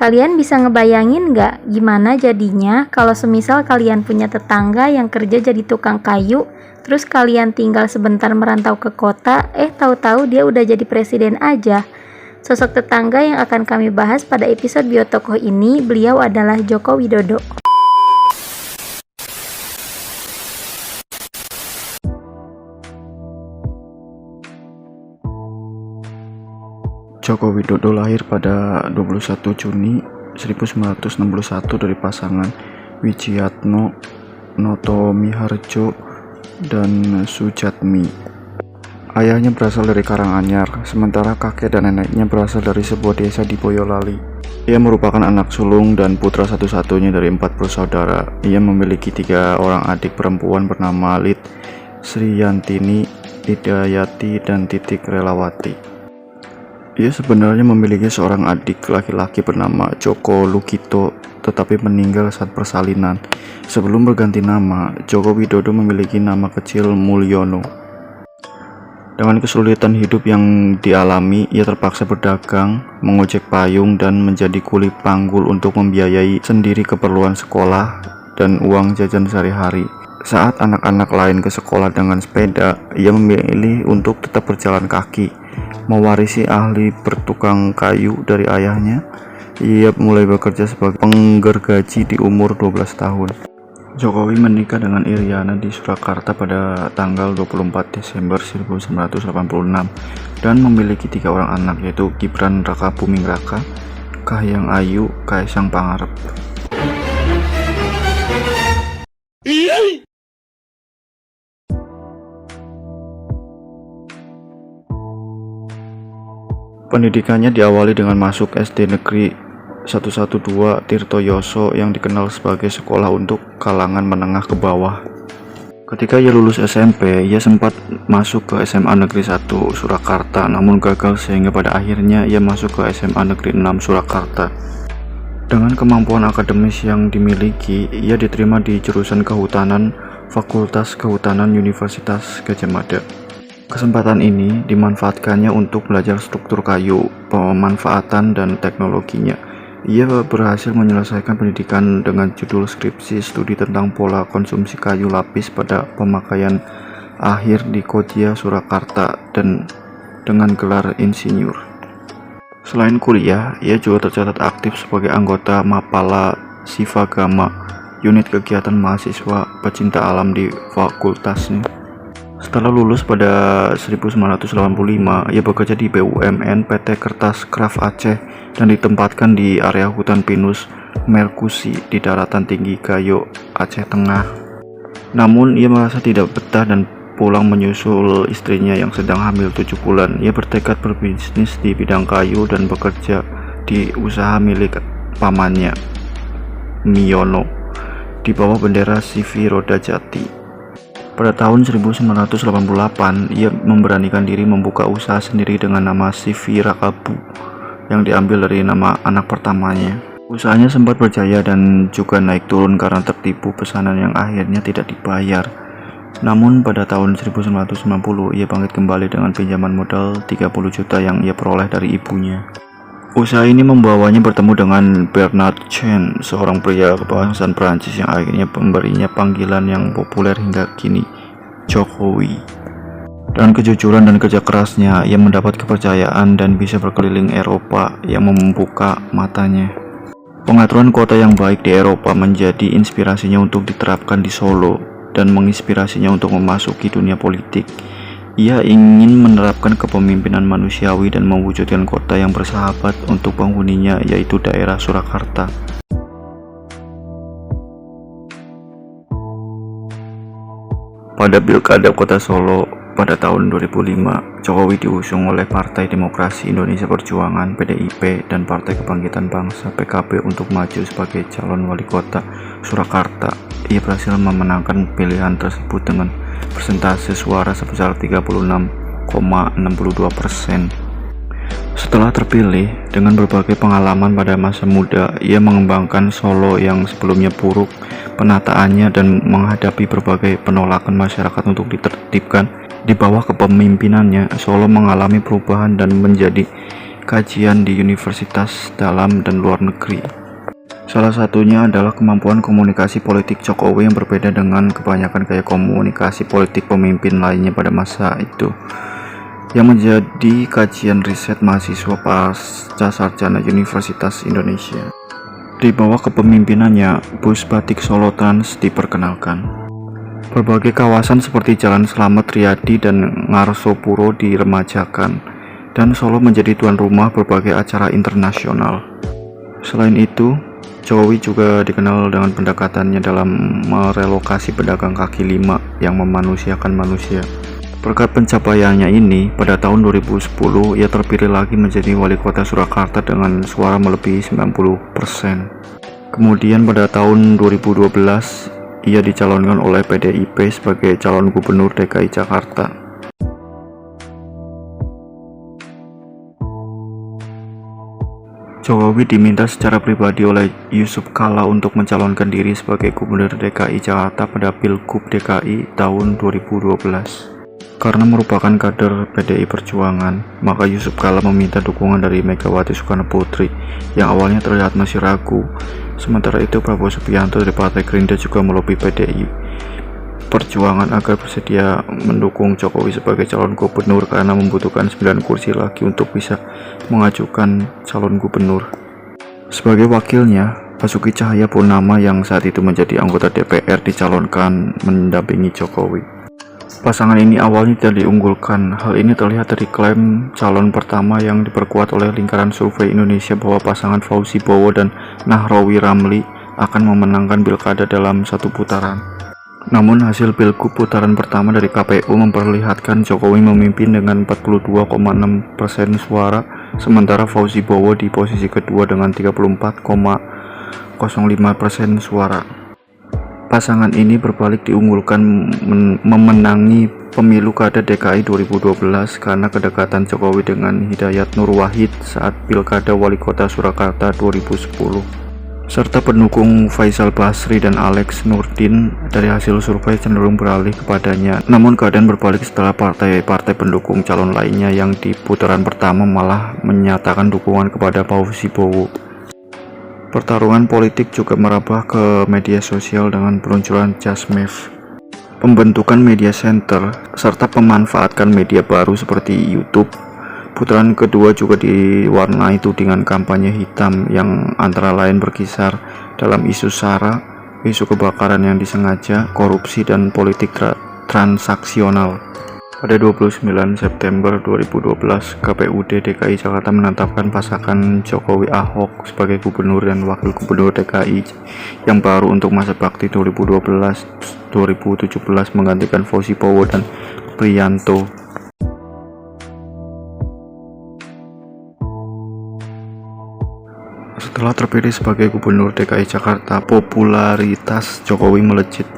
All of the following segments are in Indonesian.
Kalian bisa ngebayangin nggak gimana jadinya kalau semisal kalian punya tetangga yang kerja jadi tukang kayu, terus kalian tinggal sebentar merantau ke kota, tahu-tahu dia udah jadi presiden aja. Sosok tetangga yang akan kami bahas pada episode Biotokoh ini, beliau adalah Joko Widodo. Joko Widodo lahir pada 21 Juni 1961 dari pasangan Wijiyatno Notomiharjo dan Sujatmi. Ayahnya berasal dari Karanganyar, sementara kakek dan neneknya berasal dari sebuah desa di Boyolali. Ia merupakan anak sulung dan putra satu-satunya dari 4 bersaudara. Ia memiliki 3 orang adik perempuan bernama Lid, Sriyantini, Hidayati, dan Titik Relawati. Ia sebenarnya memiliki seorang adik laki-laki bernama Joko Lukito, tetapi meninggal saat persalinan. Sebelum berganti nama, Joko Widodo memiliki nama kecil Mulyono. Dengan kesulitan hidup yang dialami, ia terpaksa berdagang, mengojek payung, dan menjadi kuli panggul untuk membiayai sendiri keperluan sekolah dan uang jajan sehari-hari. Saat anak-anak lain ke sekolah dengan sepeda, ia memilih untuk tetap berjalan kaki. Mewarisi ahli bertukang kayu dari ayahnya, ia mulai bekerja sebagai penggergaji di umur 12 tahun. Jokowi menikah dengan Iriana di Surakarta pada tanggal 24 Desember 1986 dan memiliki 3 orang anak, yaitu Gibran Raka Buming Raka, Kahiyang Ayu, Kaisang Pangarep. Pendidikannya diawali dengan masuk SD Negeri 112 Tirtoyoso yang dikenal sebagai sekolah untuk kalangan menengah ke bawah. Ketika ia lulus SMP, ia sempat masuk ke SMA Negeri 1 Surakarta, namun gagal sehingga pada akhirnya ia masuk ke SMA Negeri 6 Surakarta. Dengan kemampuan akademis yang dimiliki, ia diterima di jurusan Kehutanan Fakultas Kehutanan Universitas Gadjah Mada. Kesempatan ini dimanfaatkannya untuk belajar struktur kayu, pemanfaatan, dan teknologinya. Ia berhasil menyelesaikan pendidikan dengan judul skripsi studi tentang pola konsumsi kayu lapis pada pemakaian akhir di Kodya, Surakarta, dan dengan gelar insinyur. Selain kuliah, ia juga tercatat aktif sebagai anggota Mapala Sivagama, unit kegiatan mahasiswa pecinta alam di fakultasnya. Setelah lulus pada 1985, ia bekerja di BUMN PT Kertas Kraft Aceh dan ditempatkan di area hutan pinus Merkusi di daratan tinggi Gayo, Aceh Tengah. Namun ia merasa tidak betah dan pulang menyusul istrinya yang sedang hamil 7 bulan. Ia bertekad berbisnis di bidang kayu dan bekerja di usaha milik pamannya, Miyono, di bawah bendera CV Roda Jati. Pada tahun 1988, ia memberanikan diri membuka usaha sendiri dengan nama CV Rakabu yang diambil dari nama anak pertamanya. Usahanya sempat berjaya dan juga naik turun karena tertipu pesanan yang akhirnya tidak dibayar. Namun pada tahun 1990, ia bangkit kembali dengan pinjaman modal 30 juta yang ia peroleh dari ibunya. Usaha ini membawanya bertemu dengan Bernard Chen, seorang pria kebangsataan Prancis yang akhirnya memberinya panggilan yang populer hingga kini, Jokowi. Dengan kejujuran dan kerja kerasnya, ia mendapat kepercayaan dan bisa berkeliling Eropa yang membuka matanya. Pengaturan kota yang baik di Eropa menjadi inspirasinya untuk diterapkan di Solo dan menginspirasinya untuk memasuki dunia politik. Ia ingin menerapkan kepemimpinan manusiawi dan mewujudkan kota yang bersahabat untuk penghuninya, yaitu daerah Surakarta. Pada Pilkada Kota Solo pada tahun 2005, Jokowi diusung oleh Partai Demokrasi Indonesia Perjuangan (PDIP) dan Partai Kebangkitan Bangsa (PKB) untuk maju sebagai calon wali kota Surakarta. Ia berhasil memenangkan pilihan tersebut dengan persentase suara sebesar 36,62%. Setelah terpilih, dengan berbagai pengalaman pada masa muda, ia mengembangkan Solo yang sebelumnya buruk penataannya dan menghadapi berbagai penolakan masyarakat untuk ditertibkan. Di bawah kepemimpinannya, Solo mengalami perubahan dan menjadi kajian di universitas dalam dan luar negeri. Salah satunya adalah kemampuan komunikasi politik Jokowi yang berbeda dengan kebanyakan gaya komunikasi politik pemimpin lainnya pada masa itu, yang menjadi kajian riset mahasiswa pasca sarjana Universitas Indonesia. Di bawah kepemimpinannya, bus batik Solo Trans diperkenalkan. Berbagai kawasan seperti Jalan Slamet Riyadi dan Ngarsopuro diremajakan, dan Solo menjadi tuan rumah berbagai acara internasional. Selain itu, Jokowi juga dikenal dengan pendekatannya dalam merelokasi pedagang kaki lima yang memanusiakan manusia. Berkat pencapaiannya ini, pada tahun 2010 ia terpilih lagi menjadi wali kota Surakarta dengan suara melebihi 90%. Kemudian pada tahun 2012 ia dicalonkan oleh PDIP sebagai calon gubernur DKI Jakarta. Jokowi diminta secara pribadi oleh Yusuf Kala untuk mencalonkan diri sebagai Gubernur DKI Jakarta pada Pilgub DKI tahun 2012. Karena merupakan kader PDI Perjuangan, maka Yusuf Kala meminta dukungan dari Megawati Soekarno Putri yang awalnya terlihat masih ragu. Sementara itu Prabowo Subianto dari Partai Gerindra juga melobi PDI Perjuangan agar bersedia mendukung Jokowi sebagai calon gubernur karena membutuhkan 9 kursi lagi untuk bisa mengajukan calon gubernur. Sebagai wakilnya, Basuki Cahayapurnama yang saat itu menjadi anggota DPR dicalonkan mendampingi Jokowi. Pasangan ini awalnya tidak diunggulkan. Hal ini terlihat dari klaim calon pertama yang diperkuat oleh lingkaran survei Indonesia bahwa pasangan Fauzi Bowo dan Nahrawi Ramli akan memenangkan pilkada dalam satu putaran. Namun hasil pilgub putaran pertama dari KPU memperlihatkan Jokowi memimpin dengan 42,6% suara, sementara Fauzi Bowo di posisi kedua dengan 34,05% suara. Pasangan ini berbalik diunggulkan memenangi pemilu kada DKI 2012 karena kedekatan Jokowi dengan Hidayat Nur Wahid saat pilkada wali kota Surakarta 2010. Serta pendukung Faisal Basri dan Alex Nurdin dari hasil survei cenderung beralih kepadanya. Namun keadaan berbalik setelah partai-partai pendukung calon lainnya yang di putaran pertama malah menyatakan dukungan kepada Fauzi Bowo. Pertarungan politik juga merambah ke media sosial dengan peluncuran Jasmev, pembentukan media center, serta pemanfaatkan media baru seperti YouTube. Putaran kedua juga diwarnai tudingan kampanye hitam yang antara lain berkisar dalam isu SARA, isu kebakaran yang disengaja, korupsi, dan politik transaksional. Pada 29 September 2012, KPUD DKI Jakarta menetapkan pasangan Jokowi Ahok sebagai gubernur dan wakil gubernur DKI yang baru untuk masa bakti 2012-2017 menggantikan Fauzi Bowo dan Priyanto. Setelah terpilih sebagai gubernur DKI Jakarta, popularitas Jokowi melejit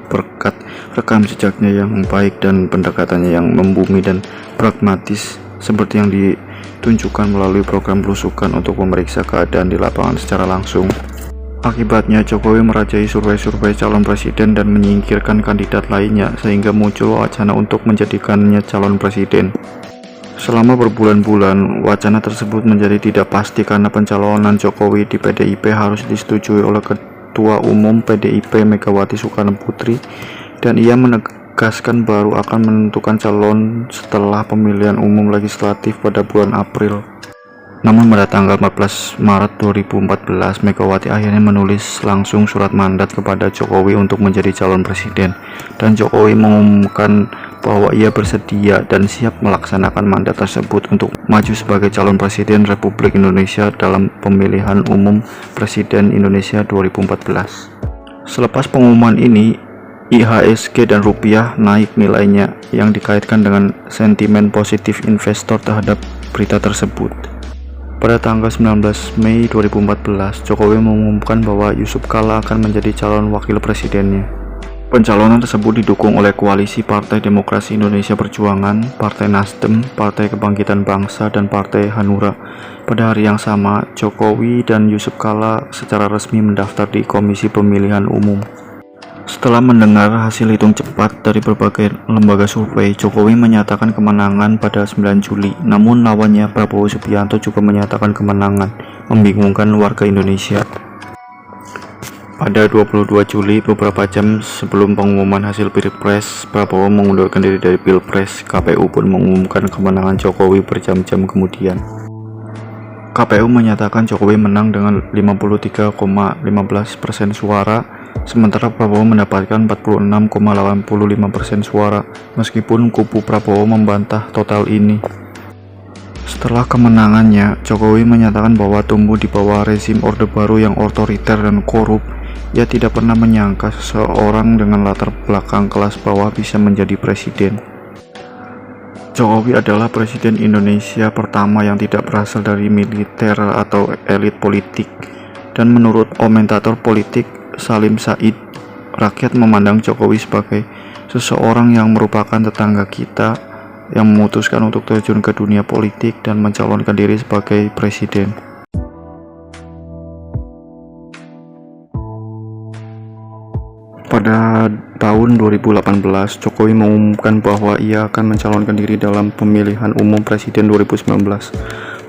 berkat rekam jejaknya yang baik dan pendekatannya yang membumi dan pragmatis seperti yang ditunjukkan melalui program belusukan untuk memeriksa keadaan di lapangan secara langsung. Akibatnya Jokowi merajai survei-survei calon presiden dan menyingkirkan kandidat lainnya sehingga muncul wacana untuk menjadikannya calon presiden. Selama berbulan-bulan, wacana tersebut menjadi tidak pasti karena pencalonan Jokowi di PDIP harus disetujui oleh Ketua Umum PDIP Megawati Soekarno Putri, dan ia menegaskan baru akan menentukan calon setelah pemilihan umum legislatif pada bulan April. Namun pada tanggal 14 Maret 2014, Megawati akhirnya menulis langsung surat mandat kepada Jokowi untuk menjadi calon presiden, dan Jokowi mengumumkan bahwa ia bersedia dan siap melaksanakan mandat tersebut untuk maju sebagai calon presiden Republik Indonesia dalam pemilihan umum presiden Indonesia 2014. Selepas pengumuman ini, IHSG dan rupiah naik nilainya yang dikaitkan dengan sentimen positif investor terhadap berita tersebut. Pada tanggal 19 Mei 2014, Jokowi mengumumkan bahwa Yusuf Kala akan menjadi calon wakil presidennya. Pencalonan tersebut didukung oleh koalisi Partai Demokrasi Indonesia Perjuangan, Partai Nasdem, Partai Kebangkitan Bangsa, dan Partai Hanura. Pada hari yang sama, Jokowi dan Yusuf Kala secara resmi mendaftar di Komisi Pemilihan Umum. Setelah mendengar hasil hitung cepat dari berbagai lembaga survei, Jokowi menyatakan kemenangan pada 9 Juli. Namun lawannya Prabowo Subianto juga menyatakan kemenangan, membingungkan warga Indonesia. Pada 22 Juli, beberapa jam sebelum pengumuman hasil Pilpres, Prabowo mengundurkan diri dari Pilpres. KPU pun mengumumkan kemenangan Jokowi berjam-jam kemudian. KPU menyatakan Jokowi menang dengan 53,15% suara, sementara Prabowo mendapatkan 46,85% suara, meskipun kubu Prabowo membantah total ini. Setelah kemenangannya, Jokowi menyatakan bahwa tumbuh di bawah rezim Orde Baru yang otoriter dan korup. Ia tidak pernah menyangka seseorang dengan latar belakang kelas bawah bisa menjadi presiden. Jokowi adalah presiden Indonesia pertama yang tidak berasal dari militer atau elit politik. Dan menurut komentator politik Salim Said, rakyat memandang Jokowi sebagai seseorang yang merupakan tetangga kita yang memutuskan untuk terjun ke dunia politik dan mencalonkan diri sebagai presiden. Pada tahun 2018, Jokowi mengumumkan bahwa ia akan mencalonkan diri dalam pemilihan umum presiden 2019.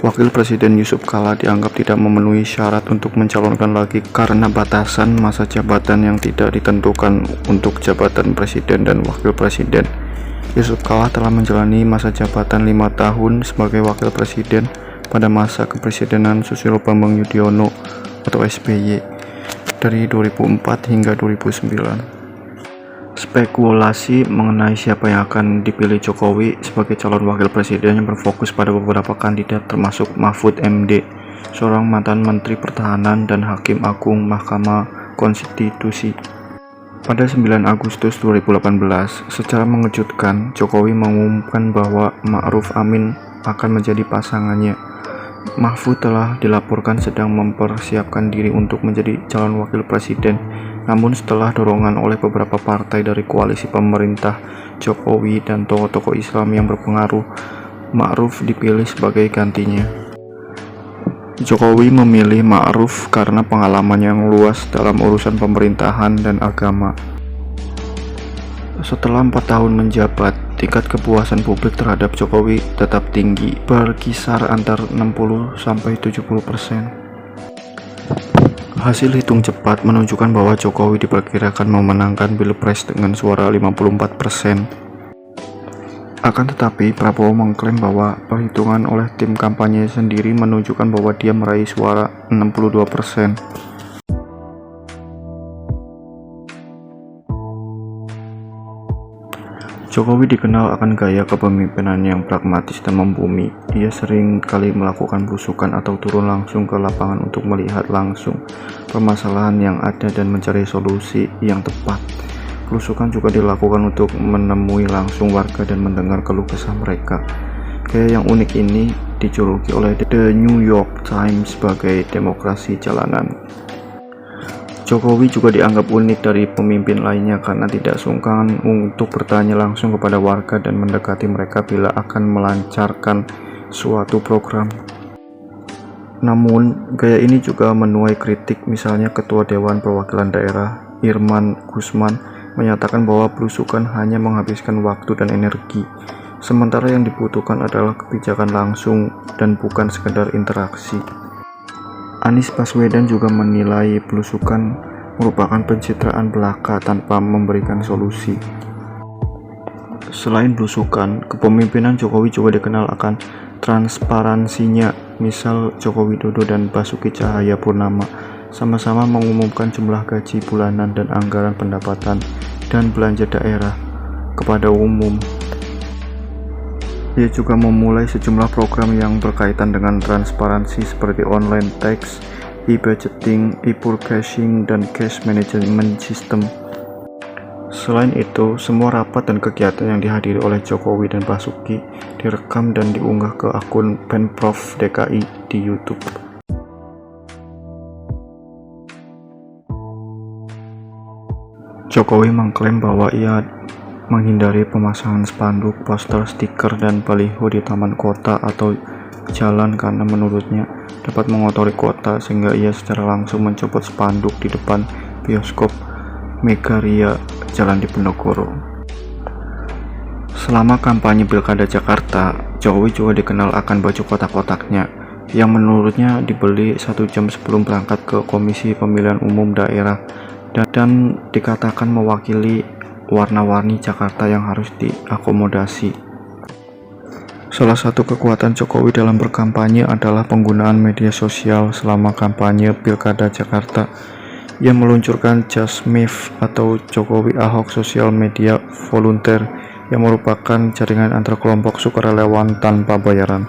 Wakil Presiden Yusuf Kala dianggap tidak memenuhi syarat untuk mencalonkan lagi karena batasan masa jabatan yang tidak ditentukan untuk jabatan presiden dan wakil presiden. Yusuf Kala telah menjalani masa jabatan 5 tahun sebagai wakil presiden pada masa kepresidenan Susilo Bambang Yudhoyono atau SBY dari 2004 hingga 2009. Spekulasi mengenai siapa yang akan dipilih Jokowi sebagai calon wakil presiden yang berfokus pada beberapa kandidat termasuk Mahfud MD, seorang mantan Menteri Pertahanan dan Hakim Agung Mahkamah Konstitusi. Pada 9 Agustus 2018, secara mengejutkan, Jokowi mengumumkan bahwa Ma'ruf Amin akan menjadi pasangannya. Mahfud telah dilaporkan sedang mempersiapkan diri untuk menjadi calon wakil presiden. Namun setelah dorongan oleh beberapa partai dari koalisi pemerintah Jokowi dan tokoh-tokoh Islam yang berpengaruh, Ma'ruf dipilih sebagai gantinya. Jokowi memilih Ma'ruf karena pengalaman yang luas dalam urusan pemerintahan dan agama. Setelah 4 tahun menjabat, tingkat kepuasan publik terhadap Jokowi tetap tinggi, berkisar antar 60-70%. Hasil hitung cepat menunjukkan bahwa Jokowi diperkirakan memenangkan Pilpres dengan suara 54%. Akan tetapi, Prabowo mengklaim bahwa perhitungan oleh tim kampanye sendiri menunjukkan bahwa dia meraih suara 62%. Jokowi dikenal akan gaya kepemimpinan yang pragmatis dan membumi. Ia sering kali melakukan belusukan atau turun langsung ke lapangan untuk melihat langsung permasalahan yang ada dan mencari solusi yang tepat. Belusukan juga dilakukan untuk menemui langsung warga dan mendengar keluh kesah mereka. Gaya yang unik ini dijuluki oleh The New York Times sebagai demokrasi jalanan. Jokowi juga dianggap unik dari pemimpin lainnya karena tidak sungkan untuk bertanya langsung kepada warga dan mendekati mereka bila akan melancarkan suatu program. Namun, gaya ini juga menuai kritik. Misalnya Ketua Dewan Perwakilan Daerah Irman Gusman menyatakan bahwa belusukan hanya menghabiskan waktu dan energi, sementara yang dibutuhkan adalah kebijakan langsung dan bukan sekedar interaksi. Anies Baswedan juga menilai belusukan merupakan pencitraan belaka tanpa memberikan solusi. Selain belusukan, kepemimpinan Jokowi juga dikenal akan transparansinya. Misal Joko Widodo dan Basuki Cahayapurnama sama-sama mengumumkan jumlah gaji bulanan dan anggaran pendapatan dan belanja daerah kepada umum. Ia juga memulai sejumlah program yang berkaitan dengan transparansi seperti online tax, e-budgeting, e-forecasting, dan cash management system. Selain itu, semua rapat dan kegiatan yang dihadiri oleh Jokowi dan Basuki direkam dan diunggah ke akun Pemprov DKI di YouTube. Jokowi mengklaim bahwa ia menghindari pemasangan spanduk, poster, stiker, dan baliho di taman kota atau jalan karena menurutnya dapat mengotori kota, sehingga ia secara langsung mencopot spanduk di depan bioskop. Megaria, Jalan Diponegoro. Selama kampanye Pilkada Jakarta, Jokowi juga dikenal akan baju kotak-kotaknya yang menurutnya dibeli 1 jam sebelum berangkat ke Komisi Pemilihan Umum Daerah dan dikatakan mewakili warna-warni Jakarta yang harus diakomodasi. Salah satu kekuatan Jokowi dalam berkampanye adalah penggunaan media sosial selama kampanye Pilkada Jakarta. Ia meluncurkan JASMIV atau Jokowi Ahok Social Media Volunteer yang merupakan jaringan antar kelompok sukarelawan tanpa bayaran.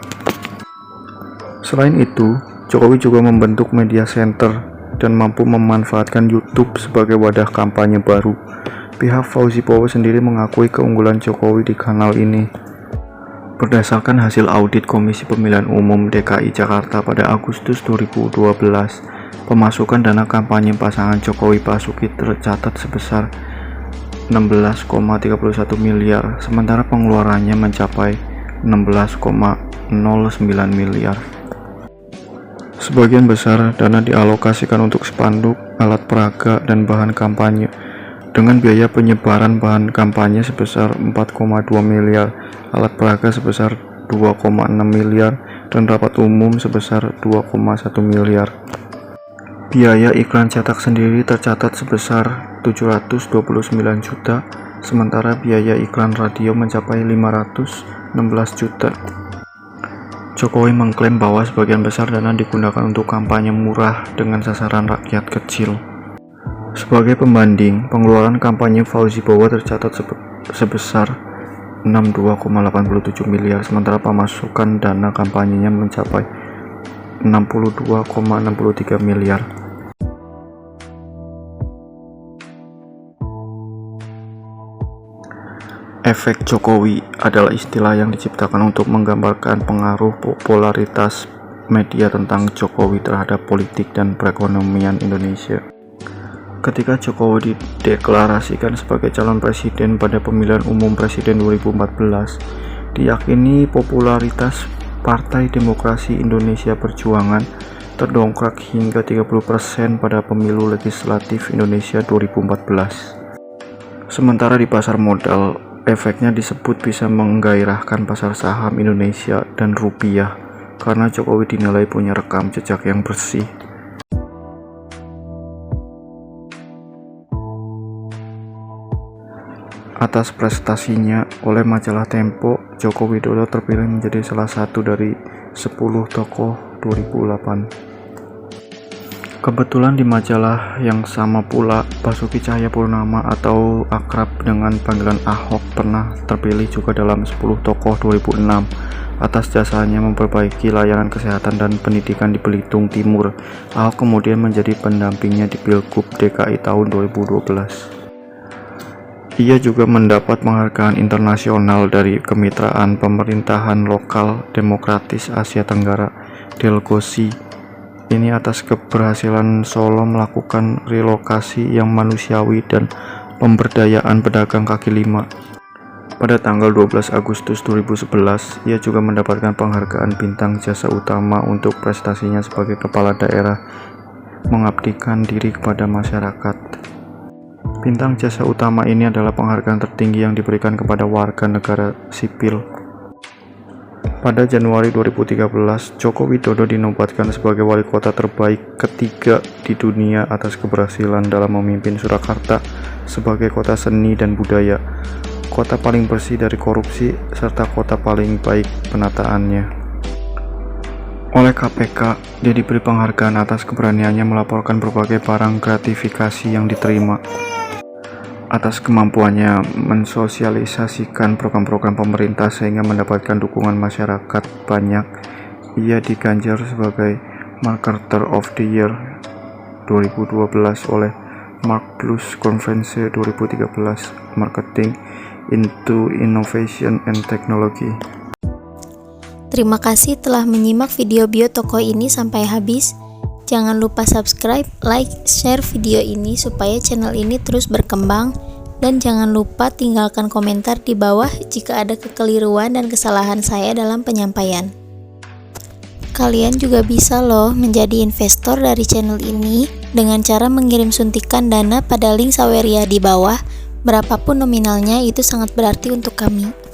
Selain itu, Jokowi juga membentuk media center dan mampu memanfaatkan YouTube sebagai wadah kampanye baru. Pihak Fauzi Bowo sendiri mengakui keunggulan Jokowi di kanal ini. Berdasarkan hasil audit Komisi Pemilihan Umum DKI Jakarta pada Agustus 2012, pemasukan dana kampanye pasangan Jokowi Basuki tercatat sebesar 16,31 miliar, sementara pengeluarannya mencapai 16,09 miliar. Sebagian besar dana dialokasikan untuk spanduk, alat peraga, dan bahan kampanye, dengan biaya penyebaran bahan kampanye sebesar 4,2 miliar, alat peraga sebesar 2,6 miliar, dan rapat umum sebesar 2,1 miliar. Biaya iklan cetak sendiri tercatat sebesar 729 juta, sementara biaya iklan radio mencapai 516 juta. Jokowi mengklaim bahwa sebagian besar dana digunakan untuk kampanye murah dengan sasaran rakyat kecil. Sebagai pembanding, pengeluaran kampanye Fauzi Bowo tercatat sebesar 62,87 miliar, sementara pemasukan dana kampanyenya mencapai 62,63 miliar. Efek Jokowi adalah istilah yang diciptakan untuk menggambarkan pengaruh popularitas media tentang Jokowi terhadap politik dan perekonomian Indonesia. Ketika Jokowi dideklarasikan sebagai calon presiden pada pemilihan umum presiden 2014, diyakini popularitas Partai Demokrasi Indonesia Perjuangan terdongkrak hingga 30% pada pemilu legislatif Indonesia 2014. Sementara di pasar modal, efeknya disebut bisa menggairahkan pasar saham Indonesia dan rupiah karena Jokowi dinilai punya rekam jejak yang bersih. Atas prestasinya oleh majalah Tempo, Joko Widodo terpilih menjadi salah satu dari 10 tokoh 2008. Kebetulan di majalah yang sama pula, Basuki Cahayapurnama atau akrab dengan panggilan Ahok pernah terpilih juga dalam 10 tokoh 2006 atas jasanya memperbaiki layanan kesehatan dan pendidikan di Belitung Timur. Ahok kemudian menjadi pendampingnya di Pilgub DKI tahun 2012. Ia juga mendapat penghargaan internasional dari Kemitraan Pemerintahan Lokal Demokratis Asia Tenggara (Delgosi). Ini atas keberhasilan Solo melakukan relokasi yang manusiawi dan pemberdayaan pedagang kaki lima. Pada tanggal 12 Agustus 2011, ia juga mendapatkan penghargaan Bintang Jasa Utama untuk prestasinya sebagai kepala daerah mengabdikan diri kepada masyarakat. Bintang Jasa Utama ini adalah penghargaan tertinggi yang diberikan kepada warga negara sipil. Pada Januari 2013, Joko Widodo dinobatkan sebagai wali kota terbaik ketiga di dunia atas keberhasilan dalam memimpin Surakarta sebagai kota seni dan budaya, kota paling bersih dari korupsi, serta kota paling baik penataannya. Oleh KPK, dia diberi penghargaan atas keberaniannya melaporkan berbagai barang gratifikasi yang diterima. Atas kemampuannya mensosialisasikan program-program pemerintah sehingga mendapatkan dukungan masyarakat banyak, ia diganjar sebagai Marketer of the Year 2012 oleh Mark Plus Conference 2013 Marketing into Innovation and Technology. Terima kasih telah menyimak video bio tokoh ini sampai habis. Jangan lupa subscribe, like, share video ini supaya channel ini terus berkembang, dan jangan lupa tinggalkan komentar di bawah jika ada kekeliruan dan kesalahan saya dalam penyampaian. Kalian juga bisa loh menjadi investor dari channel ini dengan cara mengirim suntikan dana pada link Saweria di bawah. Berapapun nominalnya itu sangat berarti untuk kami.